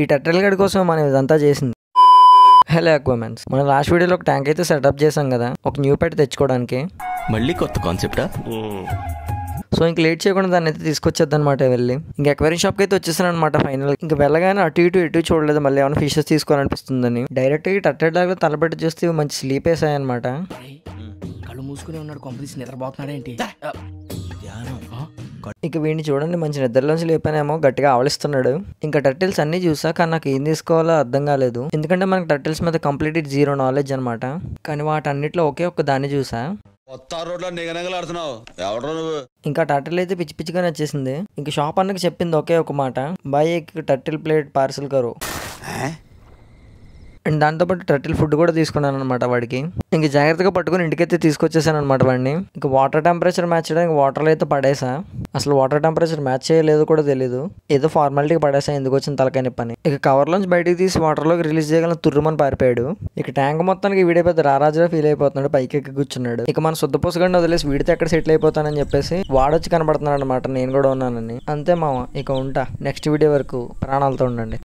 ఈ టర్టిల్ గడి కోసం మనం ఇదంతా చేసింది. హలో అక్వామెన్స్, మనం లాస్ట్ వీడియోలో ఒక ట్యాంక్ అయితే సెటప్ చేసాం కదా ఒక న్యూ పెట్ తెచ్చుకోవడానికి. మళ్ళీ కొత్త కాన్సెప్టా? సో ఇంక లేట్ చేయకుండా దాన్ని అయితే తీసుకొచ్చేద్దాం అనమాట. వెళ్ళి ఇంక అక్వేరియం షాప్కి అయితే వచ్చేసాను అనమాట. ఫైనల్ ఇంకా వెళ్ళగానే అటు ఇటు చూడలేదు, మళ్ళీ ఏమైనా ఫిషెస్ తీసుకోవాలనిపిస్తుందని డైరెక్ట్ ఈ టర్టిల్ లాగా తలపెట్టి చూస్తే మంచి స్లీప్ వేసాయి అనమాట. కళ్ళు మూసుకుని ఉన్నాడు, కొంపదీసి నిద్రపోతున్నాడేంటి? ఇక వీడిని చూడండి, మంచి నిద్రలోంచి లేపానేమో గట్టిగా ఆవలిస్తున్నాడు. ఇంకా టర్టిల్స్ అన్ని చూసాక నాకు ఏం తీసుకోవాలో అర్థం కాలేదు, ఎందుకంటే మనకి టర్టిల్స్ మీద కంప్లీట్ జీరో నాలెడ్జ్ అనమాట. కానీ వాటన్నిటిలో ఒకే ఒక్క దాన్ని చూసా. ఇంకా టర్టిల్ అయితే పిచ్చి పిచ్చిగా నచ్చేసింది. ఇంకా షాప్ అన్నకి చెప్పింది ఒకే ఒక మాట, బాయ్ టర్టిల్ ప్లేట్ పార్సల్ కరో. అండ్ దాంతోపాటు టర్టిల్ ఫుడ్ కూడా తీసుకున్నాను అనమాట వాడికి. ఇంక జాగ్రత్తగా పట్టుకుని ఇంటికైతే తీసుకొచ్చేసాను అనమాట వాడిని. ఇంకా వాటర్ టెంపరేచర్ మ్యాచ్ చేయడానికి వాటర్లో అయితే పడేసా. అసలు వాటర్ టెంపరేచర్ మ్యాచ్ చేయలేదు కూడా తెలీదు, ఏదో ఫార్మాలిటీకి పడేసా, ఎందుకు వచ్చిన తలకాయ పని. ఇక కవర్లోంచి బయటికి తీసి వాటర్లోకి రిలీజ్ చేయగలను తుర్రుమని పారిపోయాడు. ఇక ట్యాంక్ మొత్తానికి వీడే పెద్ద రారాజుగా ఫీల్ అయిపోతున్నాడు, పైకి ఎక్కి కూర్చున్నాడు. ఇక మన శుద్ధపోసగండి వదిలేసి వీడితే ఎక్కడ సెటిల్ అయిపోతానని చెప్పేసి వాడొచ్చి కనబడుతున్నాడు అనమాట, నేను కూడా ఉన్నానని. అంతే మామ, ఇక ఉంటా. నెక్స్ట్ వీడియో వరకు ప్రాణాలతో ఉండండి.